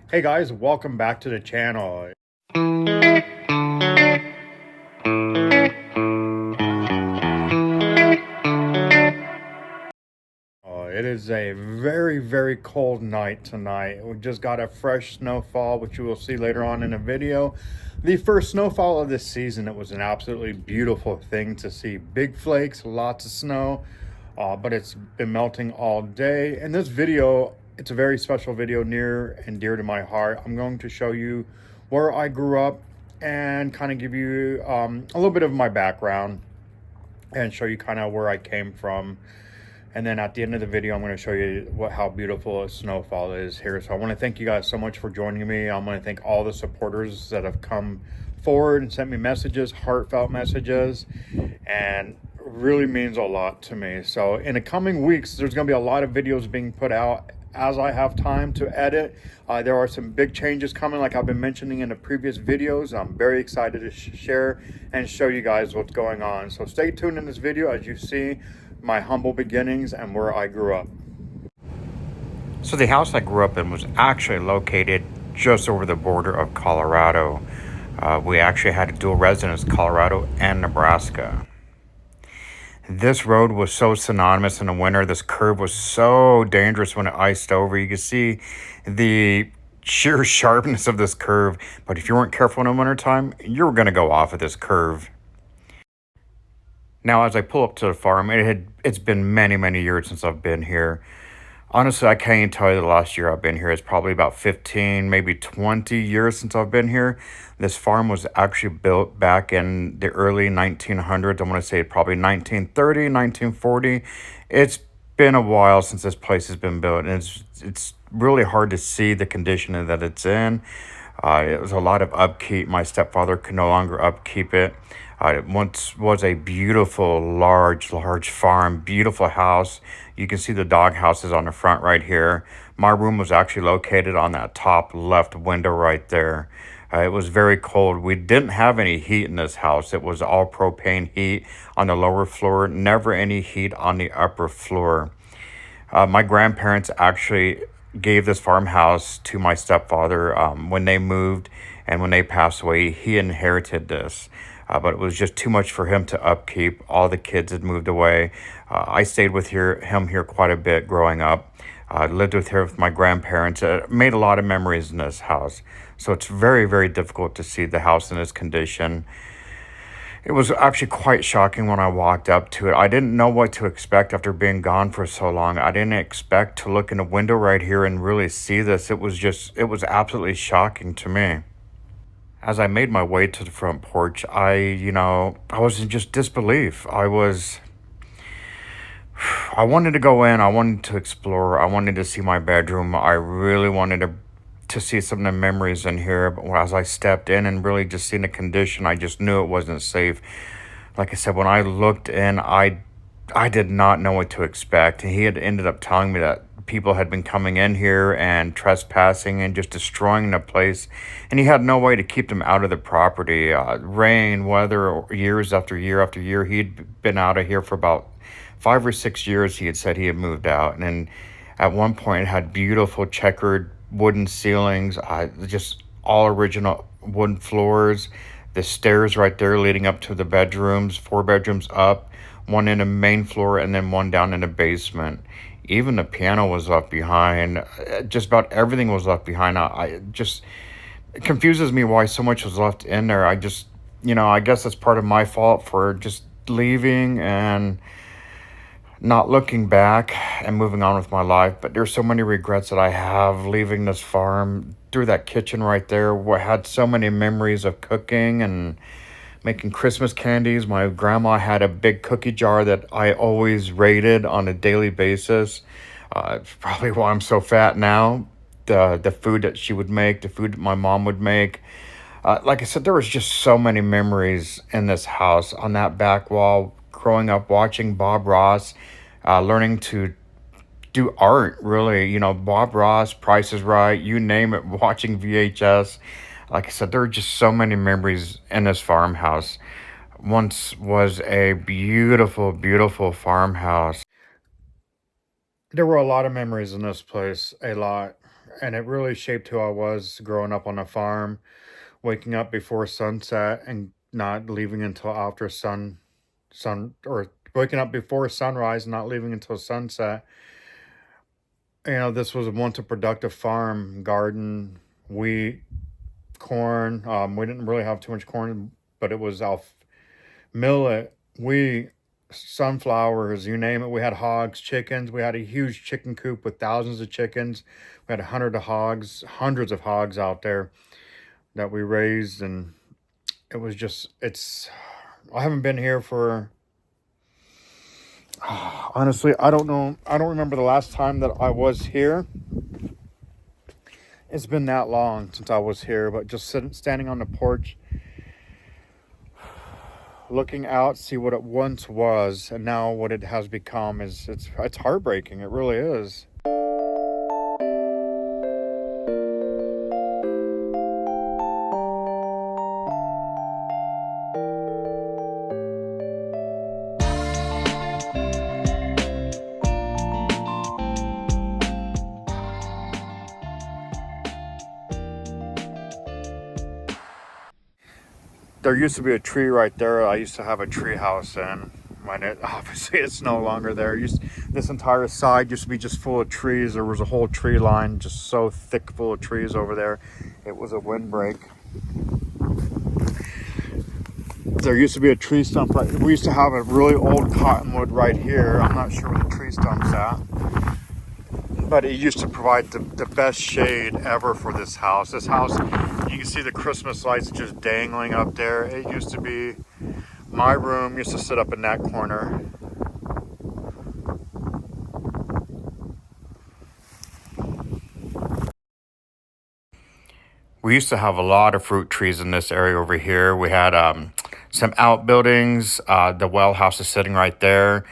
Hey guys, welcome back to the channel. It is a very cold night tonight. We just got a fresh snowfall, which you will see later on in the video. The first snowfall of this season. It was an absolutely beautiful thing to see. Big flakes, lots of snow, but it's been melting all day. In this video, it's a very special video, near and dear to my heart. I'm going to show you where I grew up and kind of give you a little bit of my background and show you kind of where I came from. And then at the end of the video, I'm going to show you how beautiful a snowfall is here. So I want to thank you guys so much for joining me. I want to thank all the supporters that have come forward and sent me messages, heartfelt messages, and really means a lot to me. So in the coming weeks, there's going to be a lot of videos being put out as I have time to edit. There are some big changes coming, like I've been mentioning in the previous videos. I'm very excited to share and show you guys what's going on. So stay tuned in this video as you see my humble beginnings and where I grew up. So the house I grew up in was actually located just over the border of Colorado. We actually had a dual residence, Colorado and Nebraska. This road was so synonymous in the winter. This curve was so dangerous when it iced over. You could see the sheer sharpness of this curve, but if you weren't careful in the wintertime, you were going to go off of this curve. Now, as I pull up to the farm, it's been many years since I've been here. Honestly, I can't even tell you the last year I've been here. It's probably about 15, maybe 20 years since I've been here. This farm was actually built back in the early 1900s. I want to say probably 1930, 1940. It's been a while since this place has been built, and it's really hard to see the condition that it's in. It was a lot of upkeep. My stepfather could no longer upkeep it. It once was a beautiful, large farm, beautiful house. You can see the dog houses on the front right here. My room was actually located on that top left window right there. It was very cold. We didn't have any heat in this house. It was all propane heat on the lower floor, never any heat on the upper floor. My grandparents actually gave this farmhouse to my stepfather when they moved, and when they passed away, he inherited this. But it was just too much for him to upkeep. All the kids had moved away. I stayed with him here quite a bit growing up. Lived with my grandparents. Made a lot of memories in this house. So it's very difficult to see the house in this condition. It was actually quite shocking when I walked up to it. I didn't know what to expect after being gone for so long. I didn't expect to look in the window right here and really see this. It was absolutely shocking to me. As I made my way to the front porch, I was in just disbelief. I wanted to go in. I wanted to explore. I wanted to see my bedroom. I really wanted to see some of the memories in here. But as I stepped in and really just seen the condition, I just knew it wasn't safe. Like I said, when I looked in, I did not know what to expect. He had ended up telling me that people had been coming in here and trespassing and just destroying the place, and he had no way to keep them out of the property. Rain, weather, years after year, he'd been out of here for about 5 or 6 years. He had said he had moved out, and then at one point it had beautiful checkered wooden ceilings, just all original wooden floors. The stairs right there leading up to the bedrooms, 4 bedrooms up, one in the main floor and then one down in the basement. Even the piano was left behind. Just about everything was left behind. It confuses me why so much was left in there. I guess that's part of my fault for just leaving and not looking back and moving on with my life. But there's so many regrets that I have leaving this farm. Through that kitchen right there, I had so many memories of cooking and making Christmas candies. My grandma had a big cookie jar that I always raided on a daily basis. It's probably why I'm so fat now. The food that she would make, the food that my mom would make. Like I said, there was just so many memories in this house. On that back wall, growing up watching Bob Ross, learning to do art, really. Bob Ross, Price is Right, you name it, watching VHS. Like I said, there are just so many memories in this farmhouse. Once was a beautiful farmhouse. There were a lot of memories in this place, a lot. and it really shaped who I was growing up on a farm, waking up before sunset and not leaving until after or waking up before sunrise and not leaving until sunset. This was once a productive farm, garden, wheat, corn. We didn't really have too much corn, but it was millet, wheat, sunflowers, you name it. We had hogs, chickens. We had a huge chicken coop with thousands of chickens. We had hundreds of hogs out there that we raised, and it was just, I haven't been here for, honestly, I don't know. I don't remember the last time that I was here. It's been that long since I was here, but just standing on the porch, looking out, see what it once was, and now what it has become it's heartbreaking. It really is. There used to be a tree right there. I used to have a tree house in. Obviously it's no longer there. This entire side used to be just full of trees. There was a whole tree line just so thick full of trees over there. It was a windbreak. There used to be a tree stump we used to have a really old cottonwood right here. I'm not sure where the tree stump's at, but it used to provide the best shade ever for this house. This house, you can see the Christmas lights just dangling up there. It used to be, my room used to sit up in that corner. We used to have a lot of fruit trees in this area over here. We had some outbuildings. The well house is sitting right there.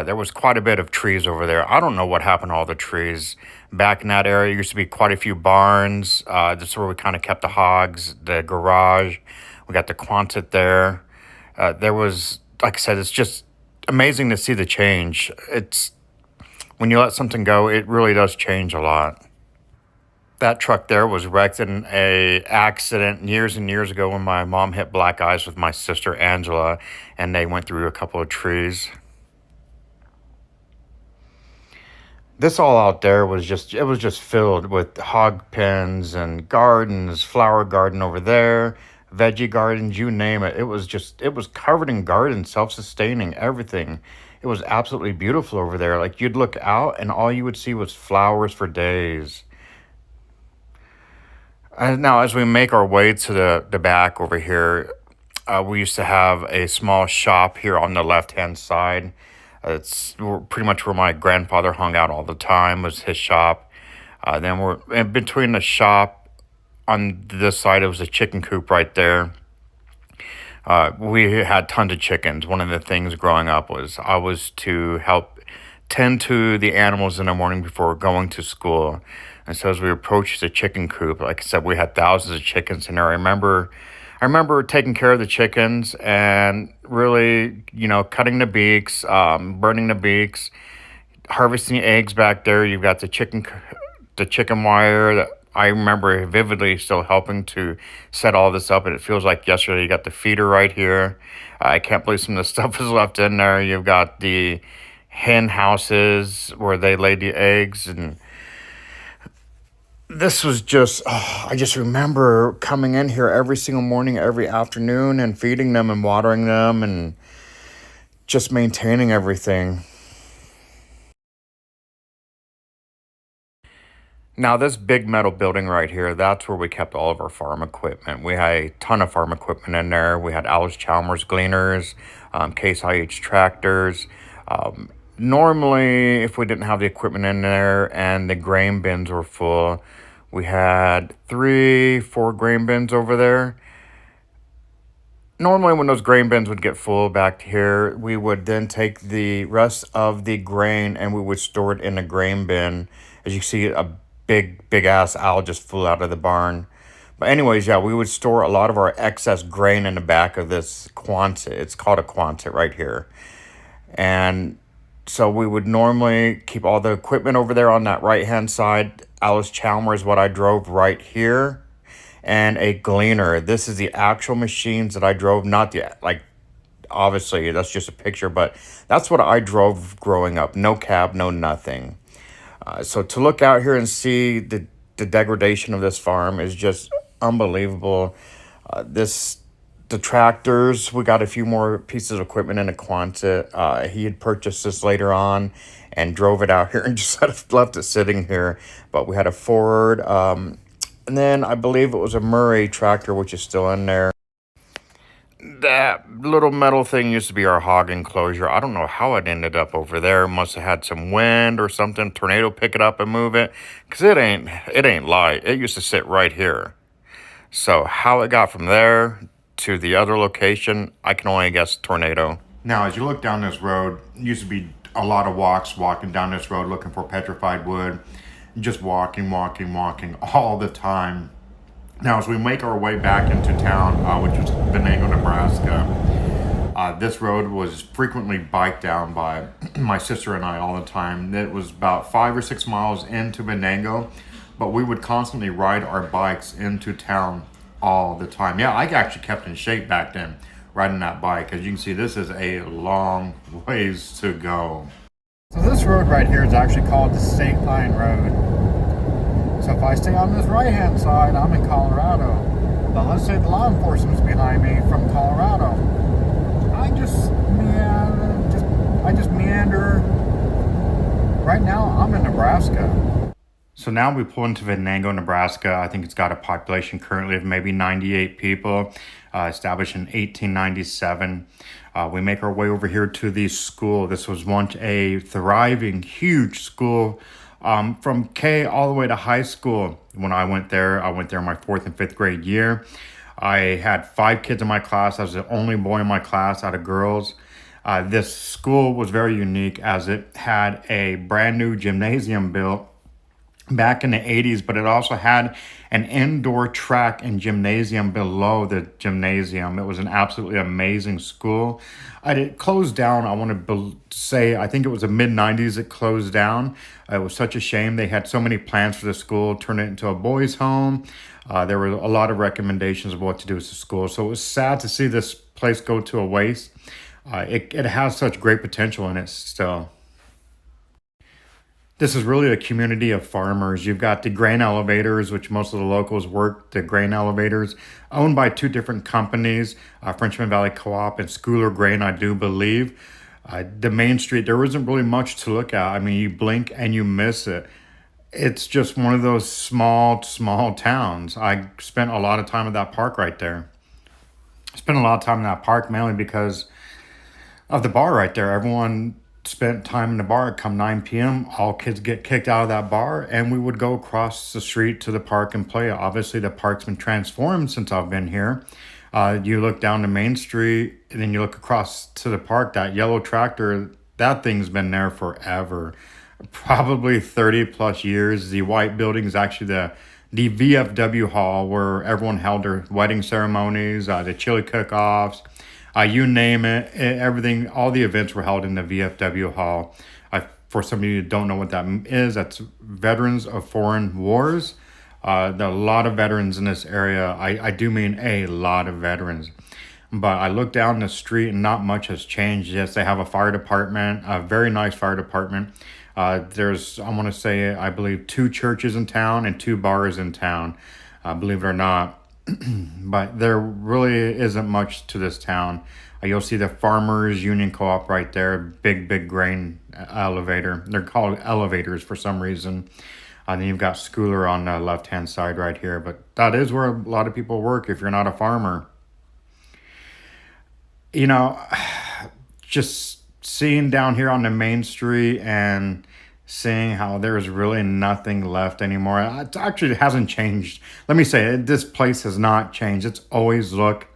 There was quite a bit of trees over there. I don't know what happened to all the trees. Back in that area, used to be quite a few barns. This is where we kind of kept the hogs, the garage. We got the Quonset there. There was, like I said, it's just amazing to see the change. When you let something go, it really does change a lot. That truck there was wrecked in a accident years and years ago when my mom hit black ice with my sister Angela, and they went through a couple of trees. This all out there was just filled with hog pens and gardens, flower garden over there, veggie gardens, you name it. It was covered in gardens, self-sustaining, everything. It was absolutely beautiful over there. Like, you'd look out and all you would see was flowers for days. And now, as we make our way to the back over here, we used to have a small shop here on the left-hand side. It's pretty much where my grandfather hung out all the time, was his shop. Then we're in between the shop on this side, it was a chicken coop right there. We had tons of chickens. One of the things growing up was I was to help tend to the animals in the morning before going to school. And so as we approached the chicken coop, like I said, we had thousands of chickens in there. I remember taking care of the chickens and really, cutting the beaks, burning the beaks, harvesting eggs back there. You've got the chicken wire. That I remember vividly still helping to set all this up, and it feels like yesterday. You got the feeder right here. I can't believe some of the stuff is left in there. You've got the hen houses where they lay the eggs, and this was I just remember coming in here every single morning, every afternoon, and feeding them and watering them and just maintaining everything. Now, this big metal building right here, that's where we kept all of our farm equipment. We had a ton of farm equipment in there. We had Alice Chalmers gleaners, Case IH tractors. Normally, if we didn't have the equipment in there and the grain bins were full, we had 4 grain bins over there. Normally, when those grain bins would get full back here, we would then take the rest of the grain and we would store it in a grain bin. As you see, a big ass owl just flew out of the barn. But anyways, yeah, we would store a lot of our excess grain in the back of this Quonset. It's called a Quonset right here. And so we would normally keep all the equipment over there on that right-hand side. Alice Chalmers is what I drove right here, and a Gleaner. This is the actual machines that I drove, not the, like, obviously that's just a picture, but that's what I drove growing up. No cab, no nothing. So to look out here and see the degradation of this farm is just unbelievable. This the tractors. We got a few more pieces of equipment in a Quonset. He had purchased this later on and drove it out here and just left it sitting here. But we had a Ford, and then I believe it was a Murray tractor, which is still in there. That little metal thing used to be our hog enclosure. I don't know how it ended up over there. Must have had some wind or something. Tornado pick it up and move it. Cause it ain't light. It used to sit right here. So how it got from there to the other location, I can only guess tornado. Now, as you look down this road, it used to be a lot of walking down this road looking for petrified wood. Just walking all the time. Now, as we make our way back into town, which is Venango, Nebraska, this road was frequently biked down by my sister and I all the time. It was about 5 or 6 miles into Venango, but we would constantly ride our bikes into town all the time. Yeah, I actually kept in shape back then riding that bike. As you can see, this is a long ways to go. So this road right here is actually called the State Line Road. So if I stay on this right-hand side, I'm in Colorado. But let's say the law enforcement's behind me from Colorado. I just meander. Right now, I'm in Nebraska. So now we pull into Venango, Nebraska. I think it's got a population currently of maybe 98 people, established in 1897. We make our way over here to the school. This was once a thriving, huge school. From K all the way to high school. When I went there in my 4th and 5th grade year. I had 5 kids in my class. I was the only boy in my class out of girls. This school was very unique as it had a brand new gymnasium built back in the 80s, but it also had an indoor track and gymnasium below the gymnasium. It was an absolutely amazing school. It closed down, I want to say, I think it was the mid-90s it closed down. It was such a shame. They had so many plans for the school, turned it into a boys' home. There were a lot of recommendations of what to do with the school. So it was sad to see this place go to a waste. It has such great potential in it still. This is really a community of farmers. You've got the grain elevators, which most of the locals work, the grain elevators, owned by 2 different companies, Frenchman Valley Co-op and Schooler Grain, I do believe. The main street, there isn't really much to look at. I mean, you blink and you miss it. It's just one of those small towns. I spent a lot of time at that park right there. I spent a lot of time in that park mainly because of the bar right there. Everyone spent time in the bar. Come 9 p.m., all kids get kicked out of that bar, and we would go across the street to the park and play. Obviously, the park's been transformed since I've been here. You look down the main street, and then you look across to the park, that yellow tractor, that thing's been there forever. Probably 30 plus years. The white building is actually the VFW hall where everyone held their wedding ceremonies, the chili cook-offs, you name it, everything, all the events were held in the VFW hall. For some of you who don't know what that is, that's Veterans of Foreign Wars. There are a lot of veterans in this area. I do mean a lot of veterans. But I look down the street and not much has changed. Yes, they have a fire department, a very nice fire department. There's, I want to say, I believe 2 churches in town and 2 bars in town, believe it or not. But there really isn't much to this town. You'll see the Farmers Union Co-op right there, big grain elevator. They're called elevators for some reason. And then you've got Schooler on the left-hand side right here. But that is where a lot of people work if you're not a farmer. You know, just seeing down here on the main street and seeing how there's really nothing left anymore. It actually hasn't changed. Let me say, this place has not changed. It's always looked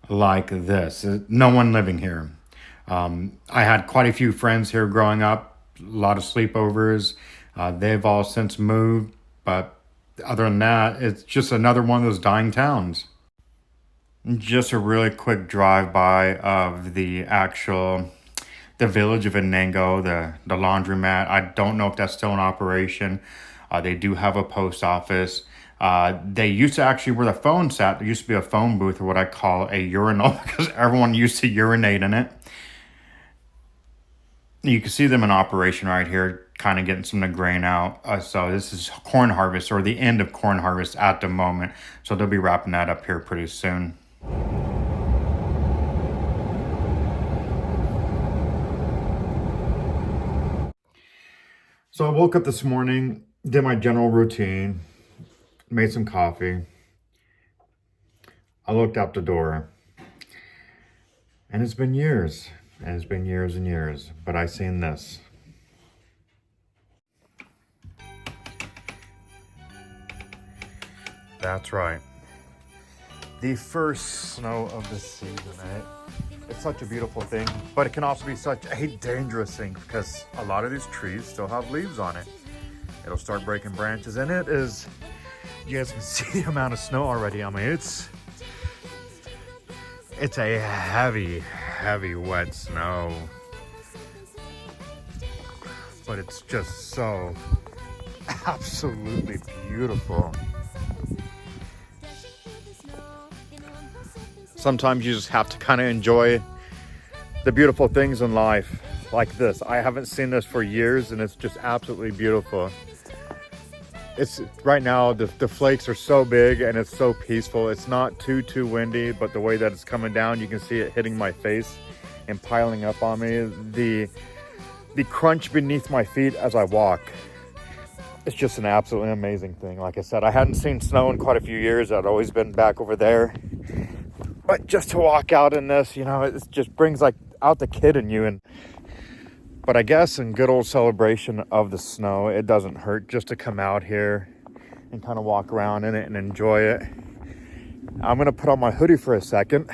like this. No one living here. I had quite a few friends here growing up, a lot of sleepovers. They've all since moved, but other than that, it's just another one of those dying towns. Just a really quick drive-by of the village of Venango, the laundromat. I don't know if that's still in operation. They do have a post office. They used to actually, where the phone sat, there used to be a phone booth, or what I call a urinal, because everyone used to urinate in it. You can see them in operation right here, kind of getting some of the grain out. So this is corn harvest, or the end of corn harvest at the moment. So they'll be wrapping that up here pretty soon. So I woke up this morning, did my general routine, made some coffee. I looked out the door, and it's been years, and it's been years and years, but I seen this. That's right. The first snow of the season, eh? It's such a beautiful thing, but it can also be such a dangerous thing because a lot of these trees still have leaves on it. It'll start breaking branches, and it is, you guys can see the amount of snow already. I mean, it's a heavy wet snow, but it's just so absolutely beautiful. Sometimes you just have to kind of enjoy the beautiful things in life like this. I haven't seen this for years, and it's just absolutely beautiful. It's right now, the flakes are so big and it's so peaceful. It's not too windy, but the way that it's coming down, you can see it hitting my face and piling up on me. The crunch beneath my feet as I walk, it's just an absolutely amazing thing. Like I said, I hadn't seen snow in quite a few years. I'd always been back over there. But just to walk out in this, you know, it just brings like out the kid in you. But I guess in good old celebration of the snow, it doesn't hurt just to come out here and kind of walk around in it and enjoy it. I'm going to put on my hoodie for a second